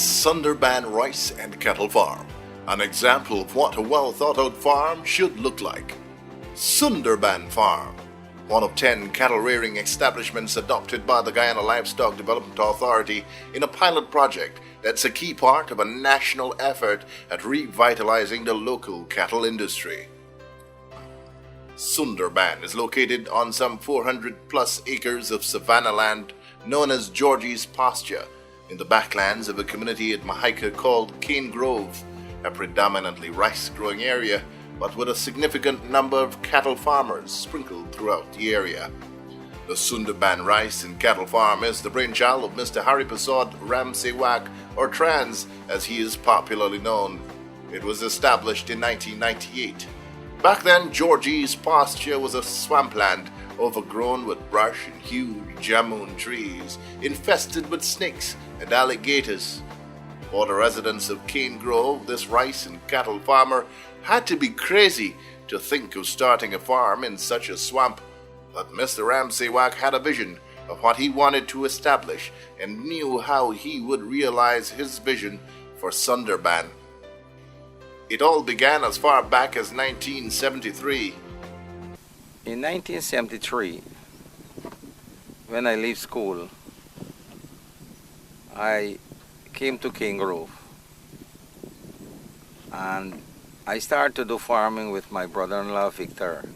Sundarban Rice and Cattle Farm, an example of what a well-thought-out farm should look like. Sundarban Farm, one of 10 cattle-rearing establishments adopted by the Guyana Livestock Development Authority in a pilot project that's a key part of a national effort at revitalizing the local cattle industry. Sundarban is located on some 400 plus acres of savanna land known as Georgie's Pasture, in the backlands of a community at Mahika called Cane Grove, a predominantly rice-growing area, but with a significant number of cattle farmers sprinkled throughout the area. The Sundarban Rice and Cattle Farm is the brainchild of Mr. Hari Prasad Ramsewak, or Trans as he is popularly known. It was established in 1998. Back then, Georgie's Pasture was a swampland overgrown with brush and huge jamun trees, infested with snakes and alligators. For the residents of Cane Grove, this rice and cattle farmer had to be crazy to think of starting a farm in such a swamp. But Mr. Ramsewak had a vision of what he wanted to establish and knew how he would realize his vision for Sundarban. It all began as far back as 1973. In 1973, when I left school, I came to Cane Grove and I started to do farming with my brother-in-law Victor,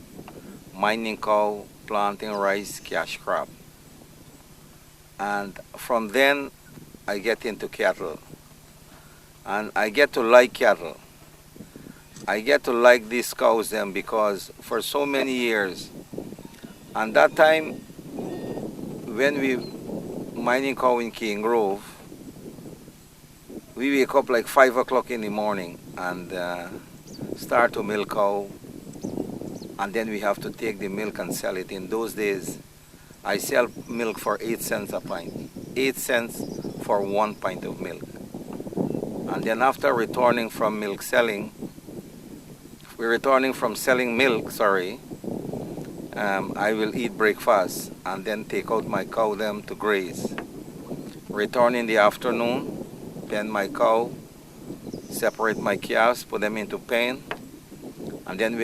mining cow, planting rice, cash crop. And from then I get into cattle and I get to like cattle. I get to like these cows then because for so many years, and that time when we mining cow in Cane Grove, we wake up like 5 o'clock in the morning and start to milk cow, and then we have to take the milk and sell it. In those days, I sell milk for 8 cents a pint, 8 cents for 1 pint of milk. And then after returning from selling milk, I will eat breakfast and then take out my cow them to graze. Return in the afternoon, pen my cow, separate my calves, put them into pen, and then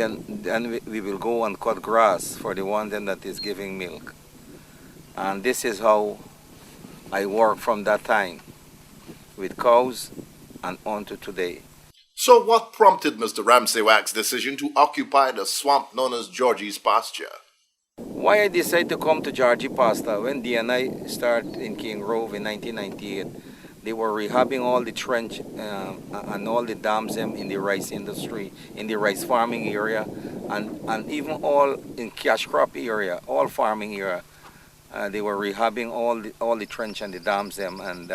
we will go and cut grass for the one then that is giving milk. And this is how I work from that time with cows and on to today. So what prompted Mr. Ramsewak's decision to occupy the swamp known as Georgie's Pasture? Why I decided to come to Georgie Pasture, when DNI started in Cane Grove in 1998, they were rehabbing all the trench and all the dams in the rice industry, in the rice farming area, and even all in cash crop area, all farming area. They were rehabbing all the trench and the dams and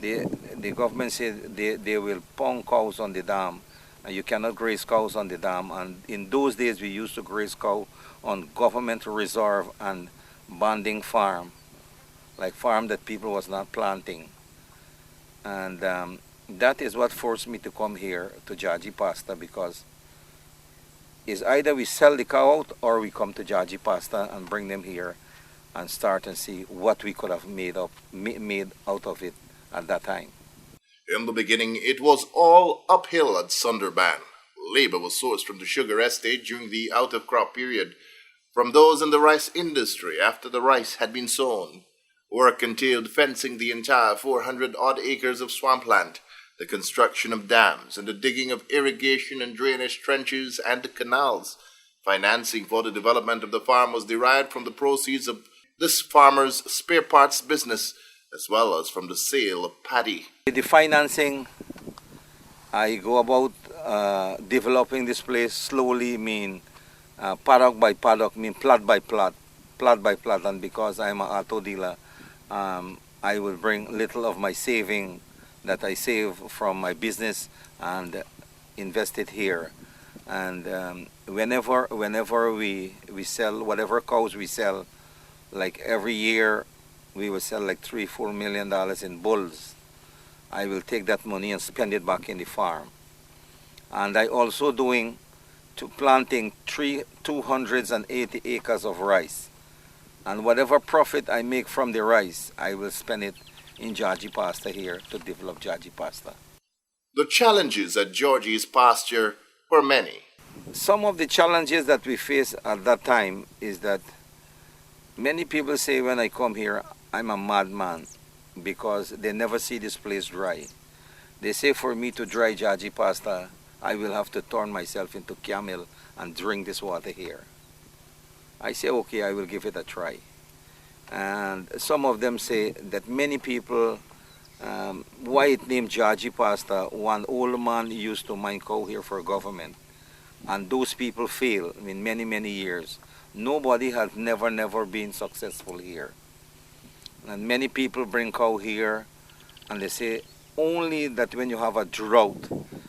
the government said they will pound cows on the dam, and you cannot graze cows on the dam. And in those days, we used to graze cow on government reserve and bonding farm, like farm that people was not planting. And that is what forced me to come here to Georgie Pasture, because it's either we sell the cow out or we come to Georgie Pasture and bring them here and start and see what we could have made out of it at that time. In the beginning, it was all uphill at Sundarban. Labor was sourced from the sugar estate during the out-of-crop period, from those in the rice industry after the rice had been sown. Work entailed fencing the entire 400-odd acres of swampland, the construction of dams, and the digging of irrigation and drainage trenches and canals. Financing for the development of the farm was derived from the proceeds of this farmer's spare parts business, as well as from the sale of paddy. The financing, I go about developing this place slowly, paddock by paddock, plot by plot, and because I'm an auto dealer, I will bring little of my saving that I save from my business and invest it here. And whenever we sell whatever cows we sell, like every year we will sell like $3-4 million in bulls. I will take that money and spend it back in the farm. And I also planting 280 acres of rice. And whatever profit I make from the rice, I will spend it in Georgie Pasta here to develop Georgie Pasta. The challenges at Georgie's pasture were many. Some of the challenges that we face at that time is that many people say when I come here, I'm a madman because they never see this place dry. They say for me to dry Georgie Pasta, I will have to turn myself into camel and drink this water here. I say, okay, I will give it a try. And some of them say that many people, why it named Georgie Pasta, one old man used to mine cow here for government. And those people fail in many, many years. Nobody has never been successful here. And many people bring cow here and they say only that when you have a drought,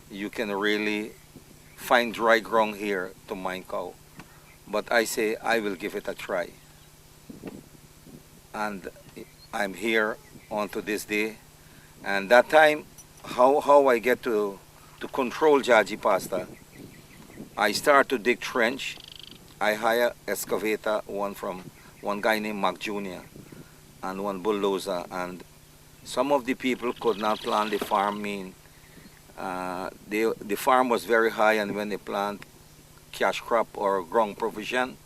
you can really find dry ground here to mine cow. But I say I will give it a try. And I'm here on to this day. And that time, how I get to control Georgie Pasta, I start to dig trench. I hire excavator, one guy named Mac Jr. and one bulldozer. And some of the people could not plant the farm. The farm was very high, and when they plant cash crop or ground provision,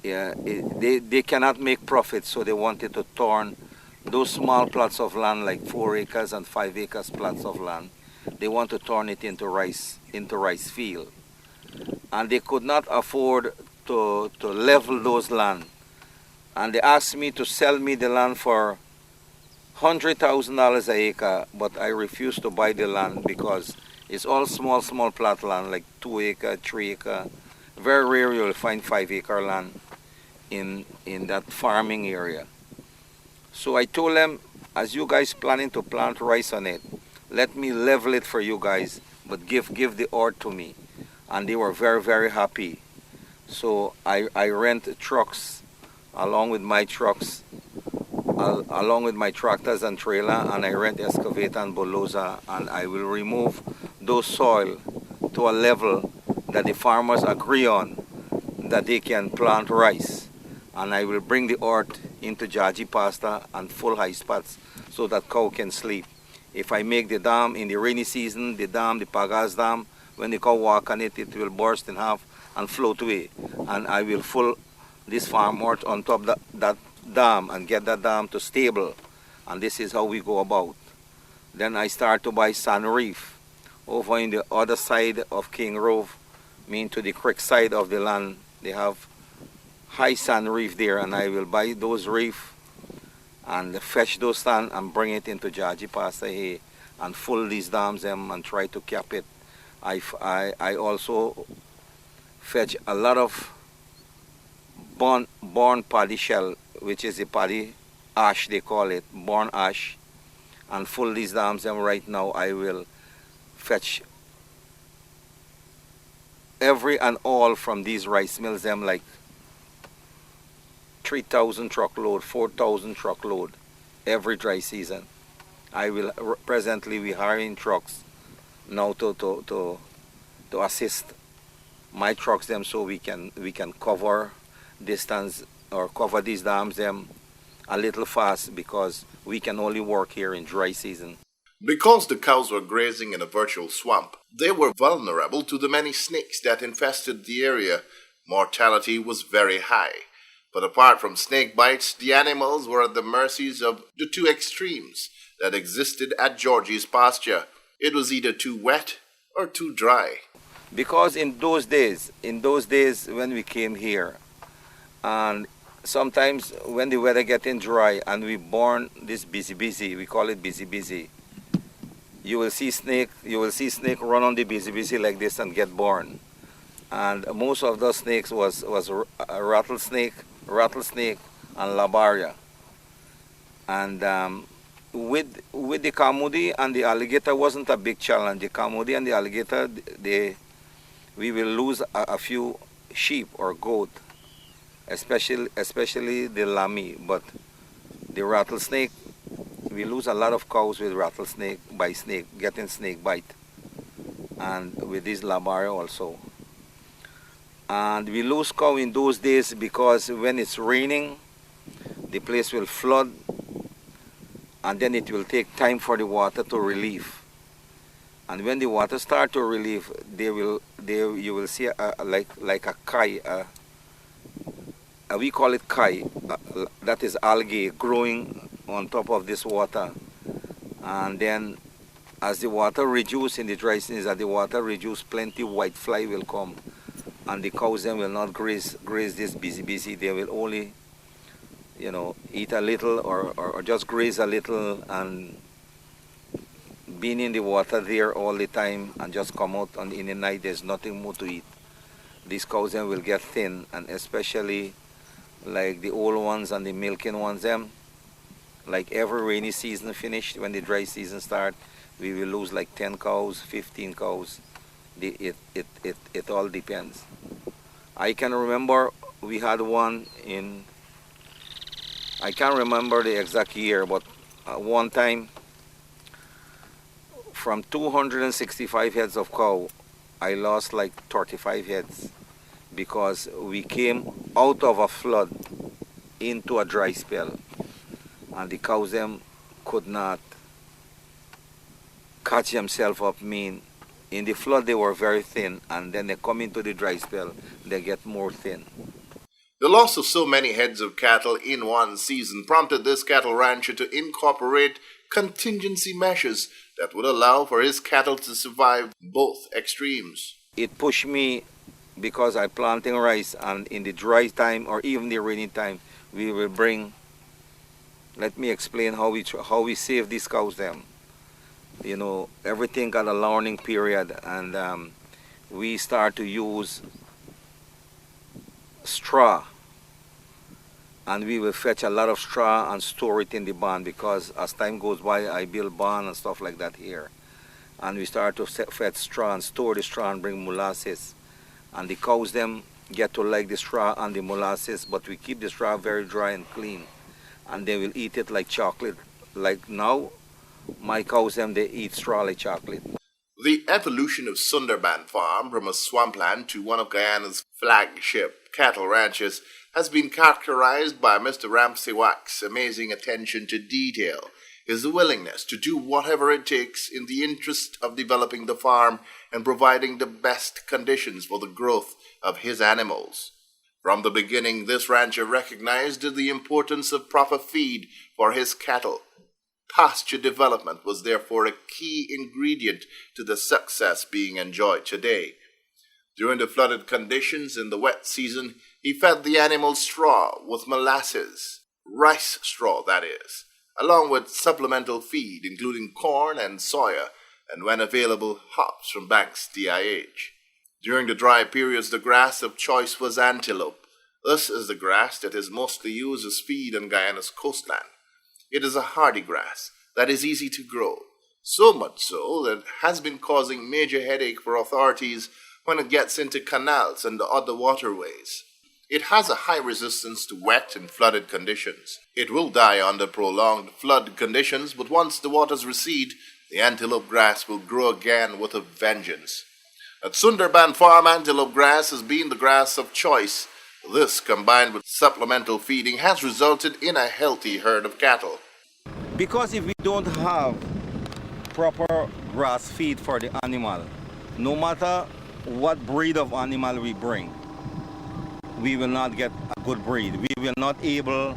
they cannot make profit, so they wanted to turn those small plots of land, like 4 acres and 5 acres plots of land, they want to turn it into rice field. And they could not afford to level those land. And they asked me to sell me the land for $100,000 an acre, but I refused to buy the land because it's all small plot land, like 2 acre, 3 acre. Very rare you'll find 5 acre land in that farming area. So I told them, as you guys planning to plant rice on it, let me level it for you guys, but give the earth to me. And they were very happy. So I rent trucks along with my trucks, along with my tractors and trailer, and I rent excavator and bulldozer, and I will remove those soil to a level that the farmers agree on that they can plant rice. And I will bring the earth into Georgie Pasta and full high spots so that cow can sleep. If I make the dam in the rainy season, the Pagas Dam, when the cow walk on it, it will burst in half and float away. And I will fill this farm earth on top of that dam and get that dam to stable. And this is how we go about. Then I start to buy sand reef over in the other side of King Grove, to the creek side of the land. They have high sand reef there, and I will buy those reef and fetch those sand and bring it into Georgie Pasta here and fill these dams and try to cap it. I also fetch a lot of born paddy shell, which is a paddy ash, they call it, born ash, and fill these dams. And right now I will fetch every and all from these rice mills, like 3,000 truckload, 4,000 truckload every dry season. Presently we hiring trucks now to assist my trucks so we can cover distance or cover these dams a little fast, because we can only work here in dry season. Because the cows were grazing in a virtual swamp, they were vulnerable to the many snakes that infested the area. Mortality was very high. But apart from snake bites, the animals were at the mercies of the two extremes that existed at Georgie's pasture. It was either too wet or too dry. Because in those days when we came here, and sometimes when the weather getting dry and we born this busy, we call it busy, you will see snake run on the busy like this and get born. And most of those snakes was a rattlesnake and labaria. And with the camudi and the alligator wasn't a big challenge. The camudi and the alligator, we will lose a few sheep or goat, especially the lami. But the rattlesnake, we lose a lot of cows with rattlesnake by getting snake bite, and with this labaria also. And we lose cow in those days because when it's raining, the place will flood, and then it will take time for the water to relieve. And when the water start to relieve, you will see like a kai, we call it kai, that is algae growing on top of this water. And then as the water reduce in the dry season, as the water reduce, plenty white fly will come, and the cows then will not graze this busy. They will only, eat a little or just graze a little, and being in the water there all the time and just come out in the night, there's nothing more to eat. These cows then will get thin, and especially like the old ones and the milking ones, like every rainy season finished, when the dry season start, we will lose like 10 cows, 15 cows. It all depends. I can remember we had one in, I can't remember the exact year, but one time from 265 heads of cow, I lost like 35 heads because we came out of a flood into a dry spell, and the cows them could not catch themselves up. In the flood they were very thin, and then they come into the dry spell, they get more thin. The loss of so many heads of cattle in one season prompted this cattle rancher to incorporate contingency measures that would allow for his cattle to survive both extremes. It pushed me because I planting rice, and in the dry time or even the rainy time, we will bring. Let me explain how we save these cows. Them, everything got a learning period, and we start to use straw, and we will fetch a lot of straw and store it in the barn, because as time goes by, I build barn and stuff like that here, and we start to fetch straw and store the straw and bring molasses, and the cows them get to like the straw and the molasses, but we keep the straw very dry and clean, and they will eat it like chocolate. Like now, my cows them, they eat straw like chocolate. The evolution of Sundarban Farm from a swampland to one of Guyana's flagship cattle ranches has been characterized by Mr. Ramsey Wack's amazing attention to detail, his willingness to do whatever it takes in the interest of developing the farm and providing the best conditions for the growth of his animals. From the beginning, this rancher recognized the importance of proper feed for his cattle. Pasture development was therefore a key ingredient to the success being enjoyed today. During the flooded conditions in the wet season, he fed the animals straw with molasses, rice straw that is, along with supplemental feed including corn and soya, and when available, hops from Banks DIH. During the dry periods, the grass of choice was antelope. This is the grass that is mostly used as feed on Guyana's coastland. It is a hardy grass that is easy to grow, so much so that it has been causing major headache for authorities when it gets into canals and other waterways. It has a high resistance to wet and flooded conditions. It will die under prolonged flood conditions, but once the waters recede, the antelope grass will grow again with a vengeance. At Sundarban Farm, antelope grass has been the grass of choice. This, combined with supplemental feeding, has resulted in a healthy herd of cattle. Because if we don't have proper grass feed for the animal, no matter what breed of animal we bring, we will not get a good breed. We will not able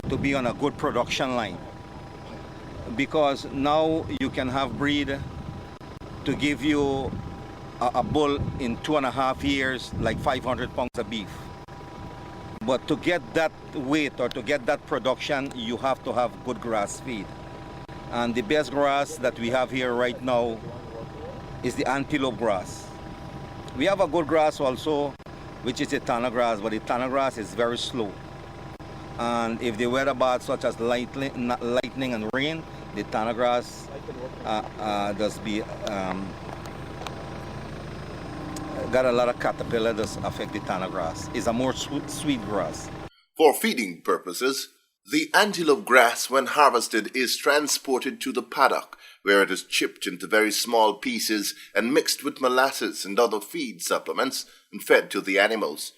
to be on a good production line. Because now you can have breed to give you a bull in 2.5 years, like 500 pounds of beef. But to get that weight or to get that production, you have to have good grass feed. And the best grass that we have here right now is the antelope grass. We have a good grass also, which is the tana grass, but the tana grass is very slow. And if the weather bad, such as lightning and rain, the tana grass does be got a lot of caterpillar that affect the tana grass. It's a more sweet grass. For feeding purposes, the antelope grass, when harvested, is transported to the paddock, where it is chipped into very small pieces and mixed with molasses and other feed supplements and fed to the animals.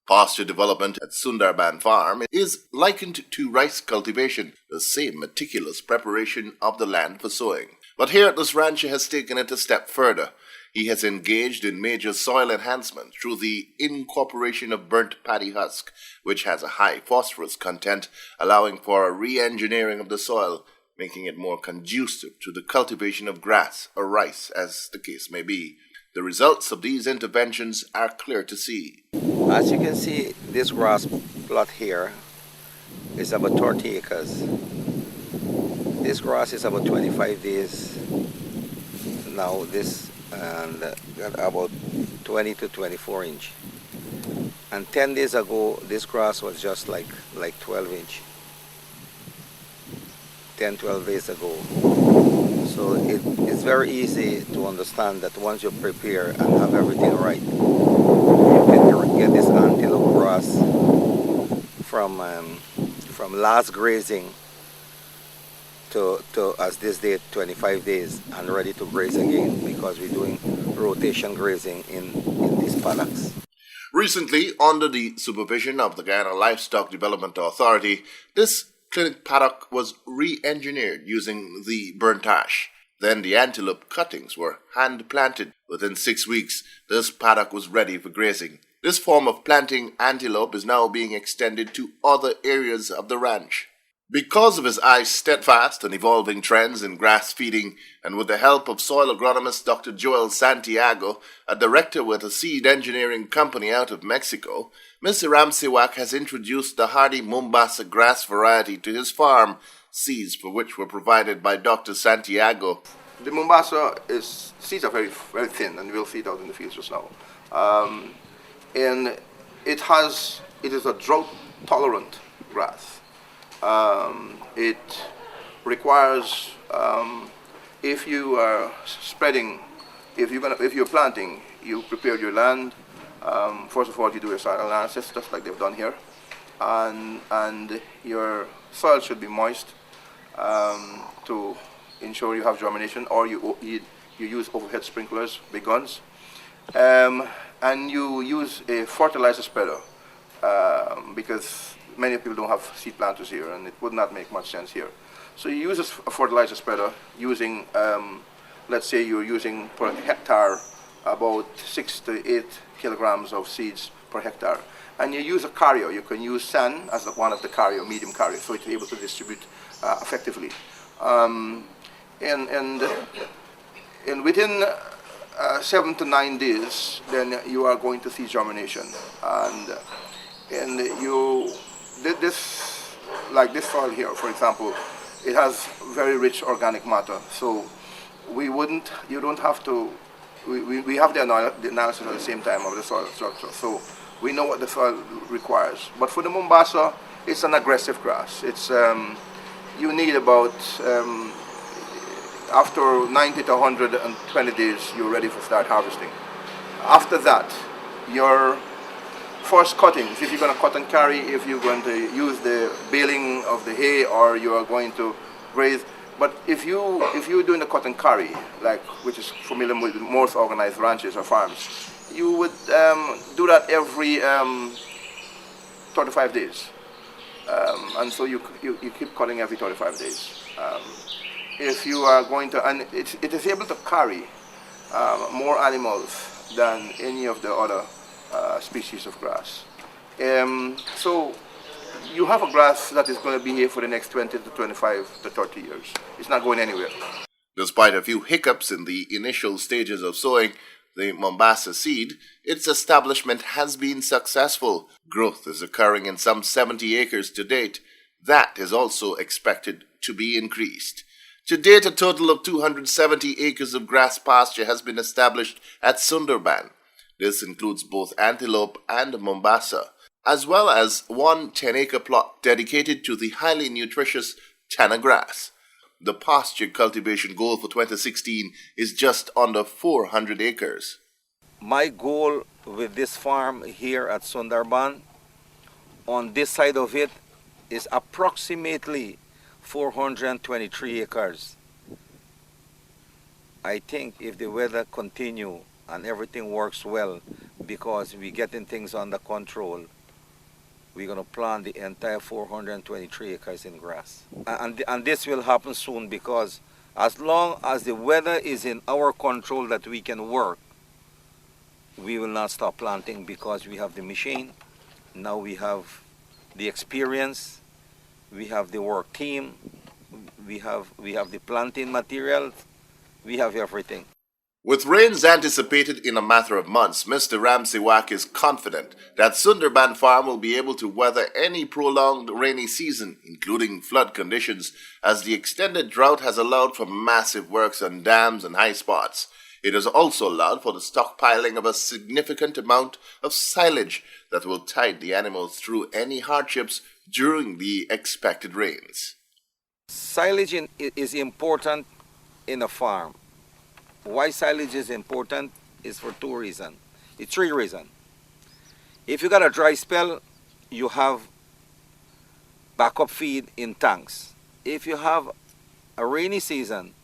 Pasture development at Sundarban Farm is likened to rice cultivation, the same meticulous preparation of the land for sowing. But here, this rancher has taken it a step further. He has engaged in major soil enhancement through the incorporation of burnt paddy husk, which has a high phosphorus content, allowing for a re-engineering of the soil, making it more conducive to the cultivation of grass or rice, as the case may be. The results of these interventions are clear to see. As you can see, this grass plot here is about 30 acres. This grass is about 25 days now. This and got about 20 to 24 inch. And 10 days ago, this grass was just like 12 inch. 10, 12 days ago. So it's very easy to understand that once you prepare and have everything right, you can get this antelope grass from last grazing to as this day 25 days and ready to graze again, because we're doing rotation grazing in these paddocks. Recently, under the supervision of the Guyana Livestock Development Authority, this clinic paddock was re-engineered using the burnt ash. Then the antelope cuttings were hand-planted. Within 6 weeks, this paddock was ready for grazing. This form of planting antelope is now being extended to other areas of the ranch. Because of his eye's steadfast and evolving trends in grass feeding, and with the help of soil agronomist Dr. Joel Santiago, a director with a seed engineering company out of Mexico, Mr. Ramsewak has introduced the hardy Mombasa grass variety to his farm, seeds for which were provided by Dr. Santiago. The Mombasa seeds are very, very thin, and we'll see it out in the fields just now. And it is a drought-tolerant grass. It requires, if you are spreading, if you're planting, you prepare your land. First of all, you do your soil analysis, just like they've done here, and your soil should be moist to ensure you have germination, or you use overhead sprinklers, big guns, and you use a fertilizer spreader because many people don't have seed planters here, and it would not make much sense here. So you use a fertilizer spreader using, let's say you're using per hectare about 6 to 8 kilograms of seeds per hectare. And you use a carrier. You can use sand as one of the carrier, medium carrier, so it's able to distribute effectively. And within 7 to 9 days, then you are going to see germination. And you, this, like this soil here, for example, it has very rich organic matter. So you don't have to, we have the analysis at the same time of the soil structure. So we know what the soil requires. But for the Mombasa, it's an aggressive grass. It's, you need about, after 90 to 120 days, you're ready for start harvesting. After that, your first cuttings, if you're going to cut and carry, if you're going to use the baling of the hay, or you are going to graze. But if you're doing the cut and carry, like, which is familiar with most organized ranches or farms, you would do that every 35 days. And so you keep cutting every 35 days. If you are going to, and it is able to carry more animals than any of the other species of grass. So you have a grass that is going to be here for the next 20 to 25 to 30 years. It's not going anywhere. Despite a few hiccups in the initial stages of sowing the Mombasa seed, its establishment has been successful. Growth is occurring in some 70 acres to date. That is also expected to be increased. To date, a total of 270 acres of grass pasture has been established at Sundarban. This includes both antelope and Mombasa, as well as one 10-acre plot dedicated to the highly nutritious Tana grass. The pasture cultivation goal for 2016 is just under 400 acres. My goal with this farm here at Sundarban, on this side of it, is approximately 423 acres. I think if the weather continue and everything works well, because we're getting things under control, we're going to plant the entire 423 acres in grass. And this will happen soon, because as long as the weather is in our control that we can work, we will not stop planting, because we have the machine. Now we have the experience, we have the work team, we have the planting materials, we have everything. With rains anticipated in a matter of months, Mr. Ramsey Wack is confident that Sundarban Farm will be able to weather any prolonged rainy season, including flood conditions, as the extended drought has allowed for massive works on dams and high spots. It has also allowed for the stockpiling of a significant amount of silage that will tide the animals through any hardships during the expected rains. Silage is important in a farm. Why silage is important is for two reasons. It's three reasons. If you got a dry spell, you have backup feed in tanks. If you have a rainy season,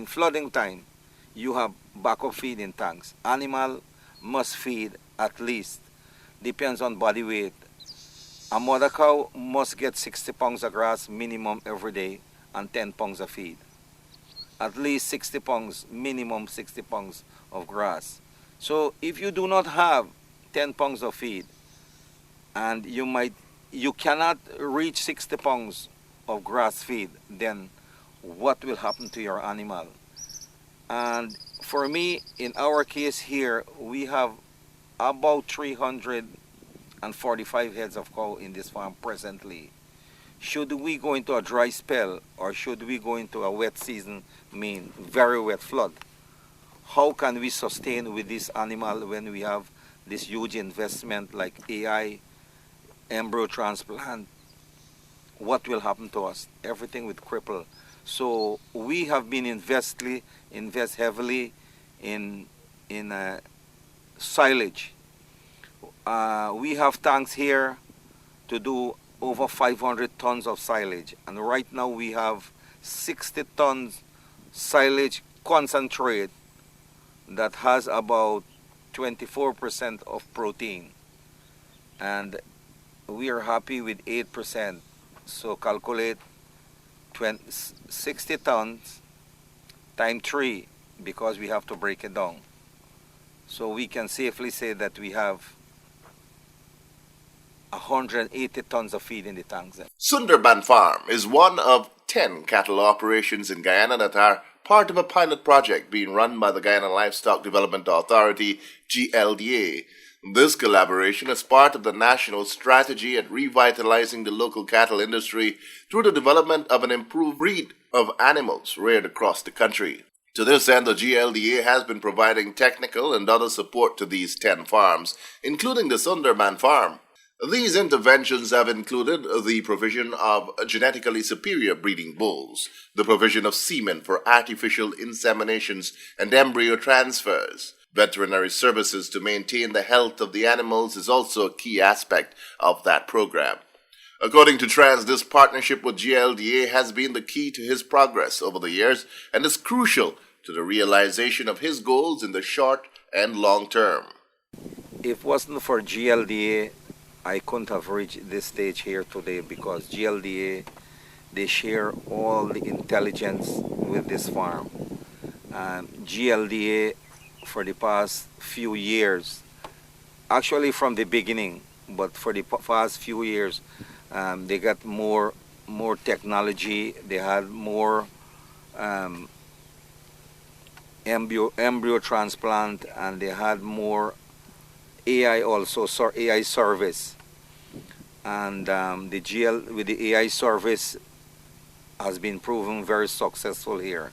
flooding time, you have backup feed in tanks. Animal must feed at least, depends on body weight. A mother cow must get 60 pounds of grass minimum every day and 10 pounds of feed. At least 60 pounds, minimum 60 pounds of grass. So if you do not have 10 pounds of feed, and you cannot reach 60 pounds of grass feed, then what will happen to your animal? And for me, in our case here, we have about 345 heads of cow in this farm presently. Should we go into a dry spell, or should we go into a wet season, very wet flood, how can we sustain with this animal when we have this huge investment like AI, embryo transplant? What will happen to us? Everything will cripple. So we have been invest heavily in silage. We have tanks here to do over 500 tons of silage, and right now we have 60 tons silage concentrate that has about 24% of protein, and we are happy with 8%. So calculate 60 tons times 3, because we have to break it down. So we can safely say that we have 180 tons of feed in the tanks. Sundarban Farm is one of 10 cattle operations in Guyana that are part of a pilot project being run by the Guyana Livestock Development Authority, GLDA. This collaboration is part of the national strategy at revitalizing the local cattle industry through the development of an improved breed of animals reared across the country. To this end, the GLDA has been providing technical and other support to these 10 farms, including the Sundarban Farm. These interventions have included the provision of genetically superior breeding bulls, the provision of semen for artificial inseminations and embryo transfers. Veterinary services to maintain the health of the animals is also a key aspect of that program. According to Trans, this partnership with GLDA has been the key to his progress over the years and is crucial to the realization of his goals in the short and long term. If it wasn't for GLDA, I couldn't have reached this stage here today, because GLDA, they share all the intelligence with this farm. GLDA, for the past few years, actually from the beginning, but for the past few years, they got more technology. They had more embryo transplant, and they had more AI also, AI service. And with the AI service has been proven very successful here.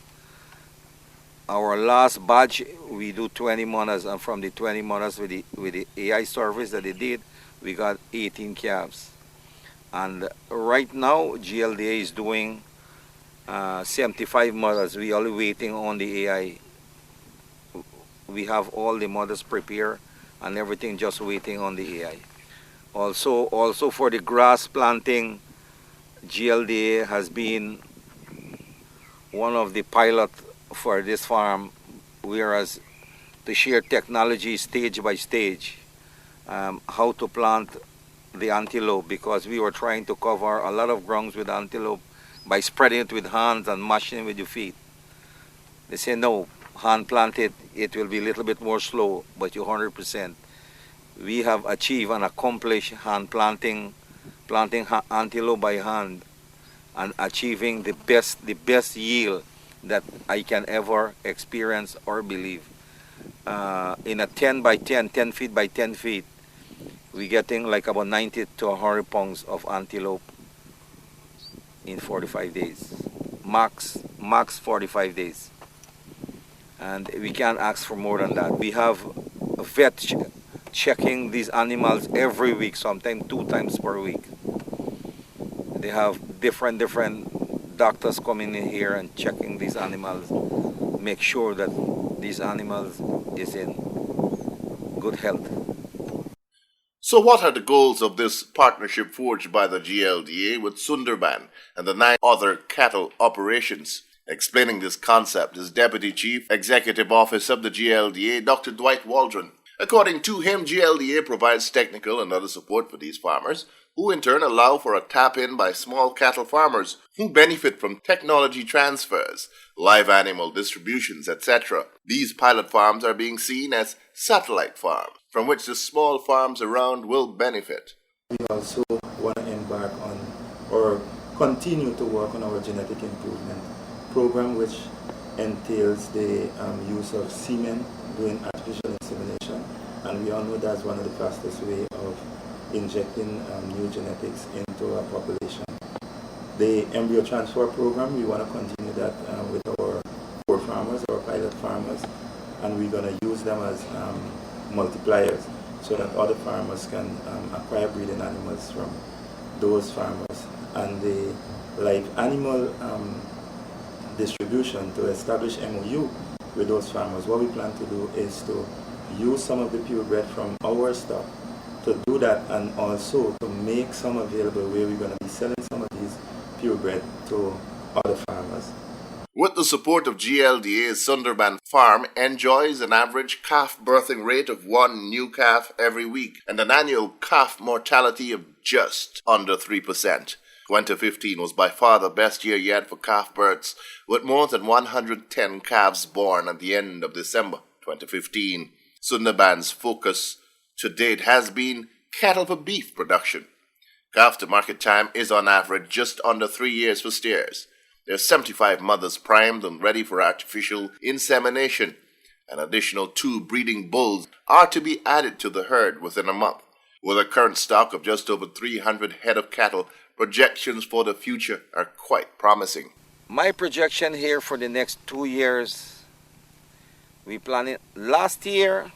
Our last batch, we do 20 mothers, and from the 20 mothers with the AI service that they did, we got 18 calves. And right now, GLDA is doing 75 mothers. We are waiting on the AI. We have all the mothers prepared and everything, just waiting on the AI. Also for the grass planting, GLDA has been one of the pilot for this farm, whereas to share technology stage by stage. how to plant the antelope, because we were trying to cover a lot of grounds with antelope by spreading it with hands and mashing it with your feet. They say no, hand planted, it will be a little bit more slow, but you're 100%. We have achieved and accomplished hand planting antelope by hand, and achieving the best yield that I can ever experience or believe. In a 10 by 10, 10 feet by 10 feet, we're getting like about 90 to 100 pounds of antelope in 45 days. Max 45 days. And we can't ask for more than that. We have a vet checking these animals every week, sometimes 2 times per week. They have different doctors coming in here and checking these animals, make sure that these animals is in good health. So what are the goals of this partnership forged by the GLDA with Sundarban and the 9 other cattle operations? Explaining this concept is Deputy Chief Executive Officer of the GLDA, Dr. Dwight Waldron. According to him, GLDA provides technical and other support for these farmers, who in turn allow for a tap-in by small cattle farmers who benefit from technology transfers, live animal distributions, etc. These pilot farms are being seen as satellite farms, from which the small farms around will benefit. We also want to embark on or continue to work on our genetic improvement program, which entails the use of semen doing artificial insemination, and we all know that's one of the fastest way of injecting new genetics into our population. The embryo transfer program, we want to continue that with our core farmers, our pilot farmers, and we're going to use them as multipliers so that other farmers can acquire breeding animals from those farmers. And the live animal distribution, to establish MOU with those farmers, what we plan to do is to use some of the purebred from our stock to do that, and also to make some available where we're going to be selling some of these purebred to other farmers. With the support of GLDA's Sundarban Farm enjoys an average calf birthing rate of 1 new calf every week and an annual calf mortality of just under 3%. 2015 was by far the best year yet for calf births, with more than 110 calves born at the end of December 2015. Sundarban's focus to date has been cattle for beef production. Calf to market time is on average just under 3 years for steers. There are 75 mothers primed and ready for artificial insemination. An additional 2 breeding bulls are to be added to the herd within a month. With a current stock of just over 300 head of cattle, projections for the future are quite promising. My projection here for the next 2 years, we planned last year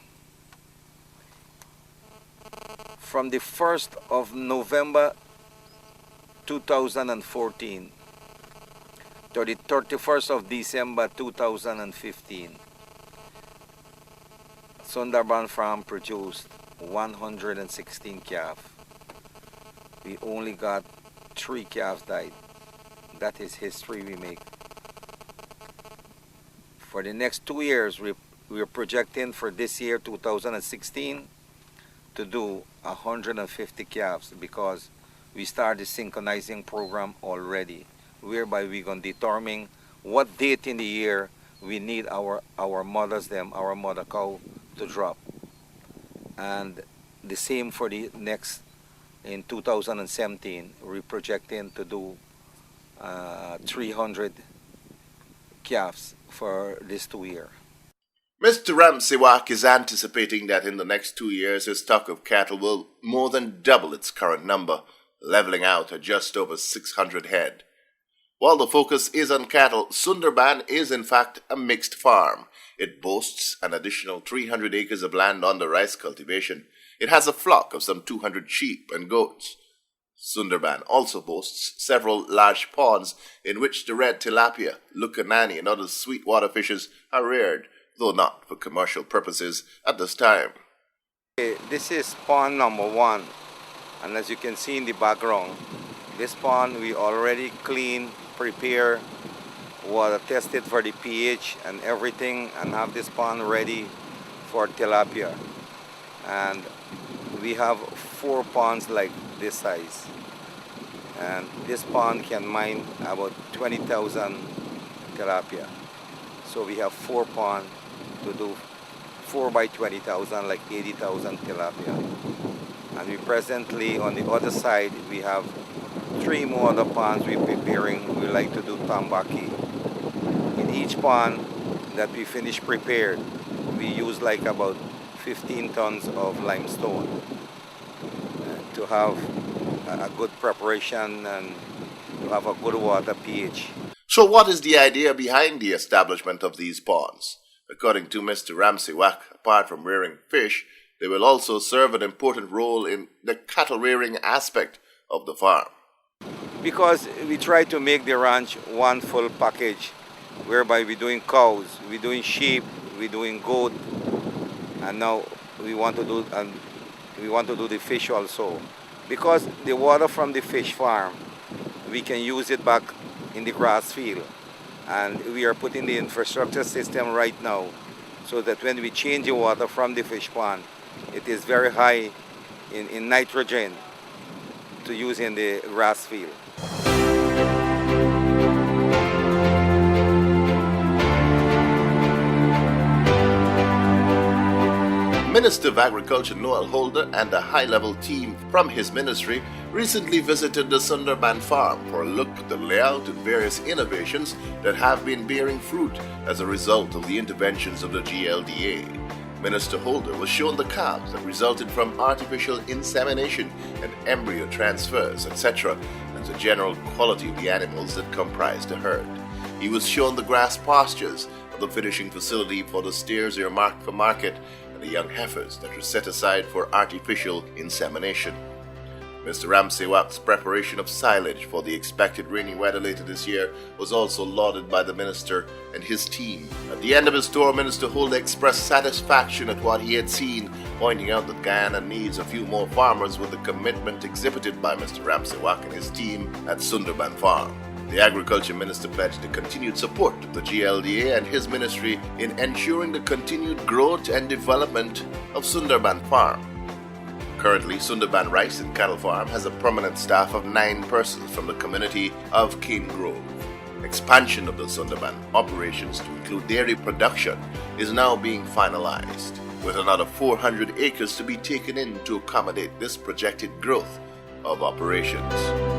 from the 1st of November 2014 to the 31st of December 2015. Sundarban Farm produced 116 calves. We only got 3 calves died. That is history we make. For the next 2 years, we're projecting for this year, 2016, to do 150 calves, because we started the synchronizing program already, whereby we're going to determine what date in the year we need our mother cow to drop. And the same for the next, in 2017, we're projecting to do 300 calves for this 2 year. Mr. Ramsewak is anticipating that in the next 2 years his stock of cattle will more than double its current number, leveling out at just over 600 head. While the focus is on cattle, Sundarban is in fact a mixed farm. It boasts an additional 300 acres of land under rice cultivation. It has a flock of some 200 sheep and goats. Sundarban also boasts several large ponds in which the red tilapia, lukanani, and other sweetwater fishes are reared, though not for commercial purposes at this time. This is pond number 1, and as you can see in the background, this pond we already clean, prepare, water tested for the pH and everything, and have this pond ready for tilapia. And we have 4 ponds like this size. And this pond can mine about 20,000 tilapia. So we have 4 ponds to do 4 by 20,000, like 80,000 tilapia. And we presently, on the other side, we have 3 more other ponds we're preparing. We like to do tambaki. In each pond that we finish prepared, we use like about 15 tons of limestone to have a good preparation and to have a good water pH. So what is the idea behind the establishment of these ponds? According to Mr. Ramsey Wack, apart from rearing fish, they will also serve an important role in the cattle rearing aspect of the farm. Because we try to make the ranch one full package, whereby we're doing cows, we're doing sheep, we're doing goat, and now we want to do the fish also. Because the water from the fish farm, we can use it back in the grass field. And we are putting the infrastructure system right now so that when we change the water from the fish pond, it is very high in nitrogen to use in the grass field. Minister of Agriculture Noel Holder and a high-level team from his ministry recently visited the Sundarban Farm for a look at the layout and various innovations that have been bearing fruit as a result of the interventions of the GLDA. Minister Holder was shown the calves that resulted from artificial insemination and embryo transfers, etc., and the general quality of the animals that comprised the herd. He was shown the grass pastures of the finishing facility for the steers earmarked for market and the young heifers that were set aside for artificial insemination. Mr. Ramsey Wack's preparation of silage for the expected rainy weather later this year was also lauded by the minister and his team. At the end of his tour, Minister Holder expressed satisfaction at what he had seen, pointing out that Guyana needs a few more farmers with the commitment exhibited by Mr. Ramsey Wack and his team at Sundarban Farm. The Agriculture Minister pledged the continued support of the GLDA and his ministry in ensuring the continued growth and development of Sundarban Farm. Currently, Sundarban Rice and Cattle Farm has a permanent staff of 9 persons from the community of Cane Grove. Expansion of the Sundarban operations to include dairy production is now being finalized, with another 400 acres to be taken in to accommodate this projected growth of operations.